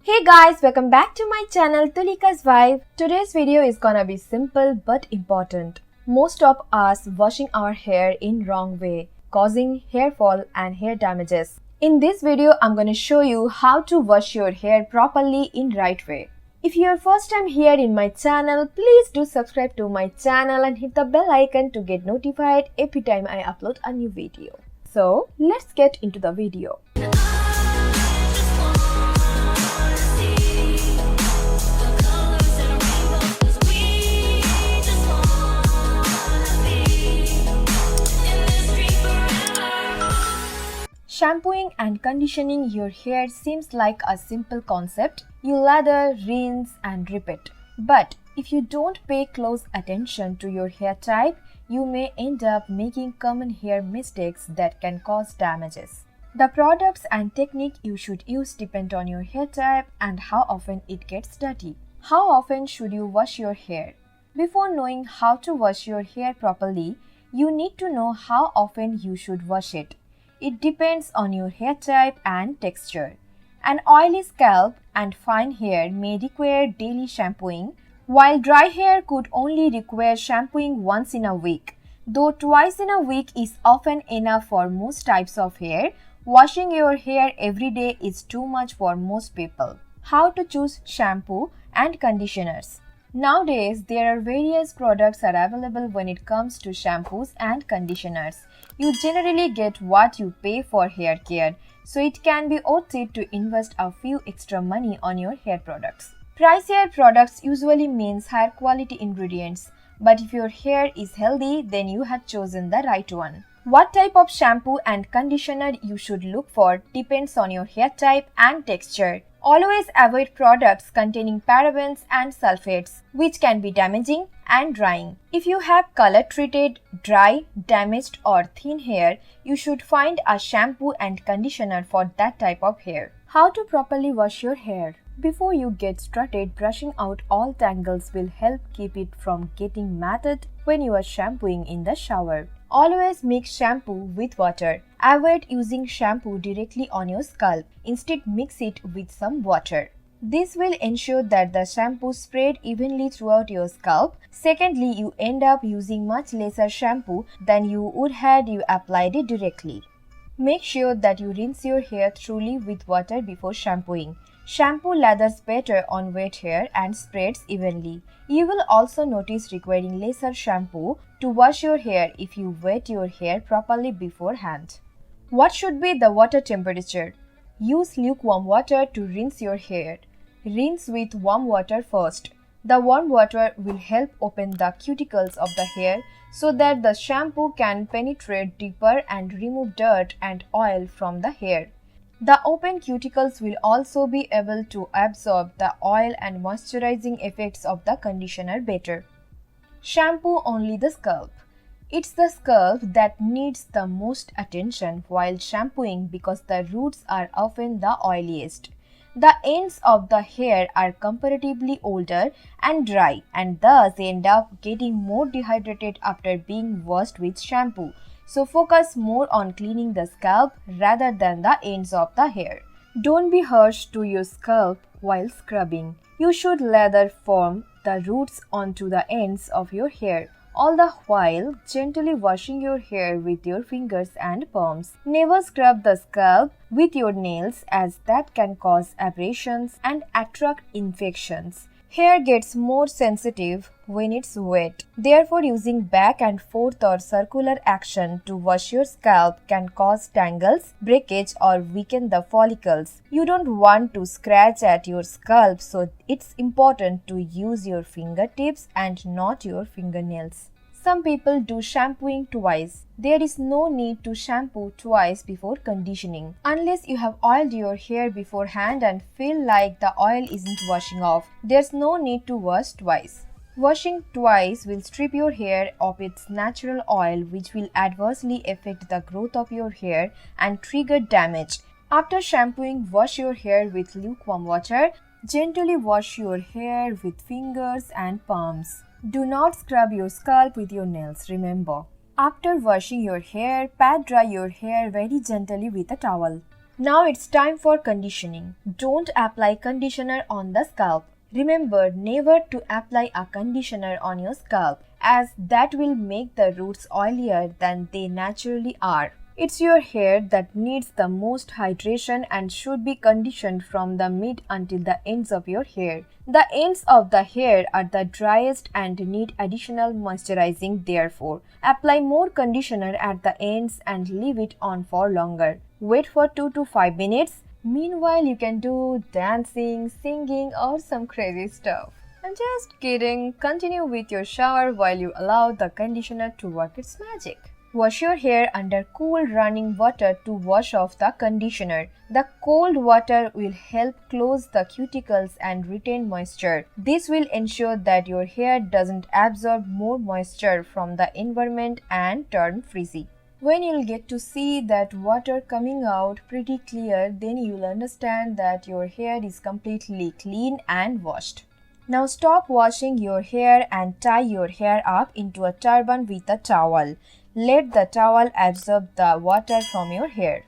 Hey guys, welcome back to my channel Tulika's Vibe. Today's video is gonna be simple but important. Most of us washing our hair in wrong way, causing hair fall and hair damages. In this video, I'm gonna show you how to wash your hair properly in right way. If you are first time here in my channel, please do subscribe to my channel and hit the bell icon to get notified every time I upload a new video. So, let's get into the video. Shampooing and conditioning your hair seems like a simple concept. You lather, rinse and repeat. But if you don't pay close attention to your hair type, you may end up making common hair mistakes that can cause damages. The products and technique you should use depend on your hair type and how often it gets dirty. How often should you wash your hair? Before knowing how to wash your hair properly, you need to know how often you should wash it. It depends on your hair type and texture. An oily scalp and fine hair may require daily shampooing, while dry hair could only require shampooing once in a week. Though twice in a week is often enough for most types of hair, washing your hair every day is too much for most people. How to choose shampoo and conditioners? Nowadays, there are various products are available when it comes to shampoos and conditioners. You generally get what you pay for hair care, so it can be worth it to invest a few extra money on your hair products. Pricier products usually means higher quality ingredients, but if your hair is healthy, then you have chosen the right one. What type of shampoo and conditioner you should look for depends on your hair type and texture. Always avoid products containing parabens and sulfates, which can be damaging and drying. If you have color-treated, dry, damaged or thin hair, you should find a shampoo and conditioner for that type of hair. How to properly wash your hair? Before you get started, brushing out all tangles will help keep it from getting matted when you are shampooing in the shower. Always mix shampoo with water. Avoid using shampoo directly on your scalp. Instead, mix it with some water. This will ensure that the shampoo spread evenly throughout your scalp. Secondly, you end up using much lesser shampoo than you would had you applied it directly. Make sure that you rinse your hair thoroughly with water before shampooing. Shampoo lathers better on wet hair and spreads evenly. You will also notice requiring lesser shampoo to wash your hair if you wet your hair properly beforehand. What should be the water temperature? Use lukewarm water to rinse your hair. Rinse with warm water first. The warm water will help open the cuticles of the hair so that the shampoo can penetrate deeper and remove dirt and oil from the hair. The open cuticles will also be able to absorb the oil and moisturizing effects of the conditioner better. Shampoo only the scalp. It's the scalp that needs the most attention while shampooing because the roots are often the oiliest. The ends of the hair are comparatively older and dry and thus end up getting more dehydrated after being washed with shampoo. So focus more on cleaning the scalp rather than the ends of the hair. Don't be harsh to your scalp while scrubbing. You should lather from the roots onto the ends of your hair, all the while gently washing your hair with your fingers and palms. Never scrub the scalp with your nails as that can cause abrasions and attract infections. Hair gets more sensitive when it's wet. Therefore, using back and forth or circular action to wash your scalp can cause tangles, breakage or weaken the follicles. You don't want to scratch at your scalp, so it's important to use your fingertips and not your fingernails. Some people do shampooing twice. There is no need to shampoo twice before conditioning. Unless you have oiled your hair beforehand and feel like the oil isn't washing off, there's no need to wash twice. Washing twice will strip your hair of its natural oil, which will adversely affect the growth of your hair and trigger damage. After shampooing, wash your hair with lukewarm water. Gently wash your hair with fingers and palms. Do not scrub your scalp with your nails, remember. After washing your hair, pat dry your hair very gently with a towel. Now it's time for conditioning. Don't apply conditioner on the scalp. Remember never to apply a conditioner on your scalp, as that will make the roots oilier than they naturally are. It's your hair that needs the most hydration and should be conditioned from the mid until the ends of your hair. The ends of the hair are the driest and need additional moisturizing, therefore, apply more conditioner at the ends and leave it on for longer. Wait for 2 to 5 minutes. Meanwhile, you can do dancing, singing, or some crazy stuff. I'm just kidding. Continue with your shower while you allow the conditioner to work its magic. Wash your hair under cool running water to wash off the conditioner. The cold water will help close the cuticles and retain moisture. This will ensure that your hair doesn't absorb more moisture from the environment and turn frizzy. When you'll get to see that water coming out pretty clear, then you'll understand that your hair is completely clean and washed. Now stop washing your hair and tie your hair up into a turban with a towel. Let the towel absorb the water from your hair.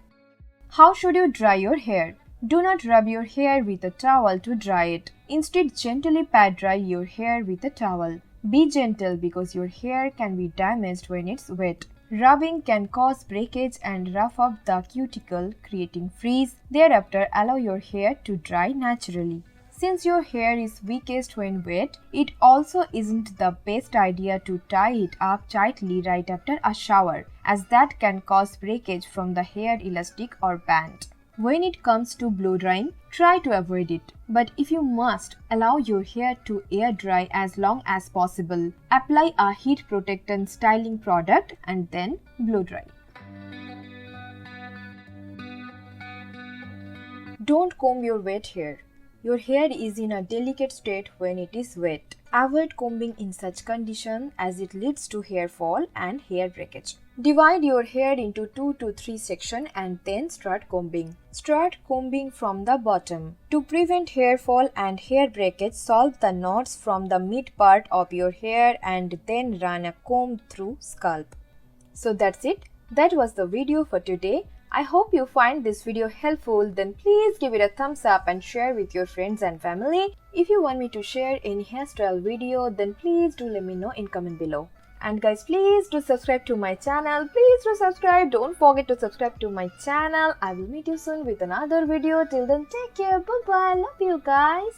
How should you dry your hair? Do not rub your hair with a towel to dry it. Instead, gently pat dry your hair with a towel. Be gentle because your hair can be damaged when it's wet. Rubbing can cause breakage and rough up the cuticle, creating frizz. Thereafter, allow your hair to dry naturally. Since your hair is weakest when wet, it also isn't the best idea to tie it up tightly right after a shower, as that can cause breakage from the hair elastic or band. When it comes to blow drying, try to avoid it. But if you must, allow your hair to air dry as long as possible. Apply a heat protectant styling product and then blow dry. Don't comb your wet hair. Your hair is in a delicate state when it is wet. Avoid combing in such condition as it leads to hair fall and hair breakage. Divide your hair into 2 to 3 sections and then start combing. Start combing from the bottom. To prevent hair fall and hair breakage, solve the knots from the mid part of your hair and then run a comb through scalp. So that's it. That was the video for today. I hope you find this video helpful. Then please give it a thumbs up and share with your friends and family. If you want me to share any hairstyle video, then please do let me know in comment below. And guys, please do subscribe to my channel. Please do subscribe. Don't forget to subscribe to my channel. I will meet you soon with another video. Till then, take care. Bye bye. Love you guys.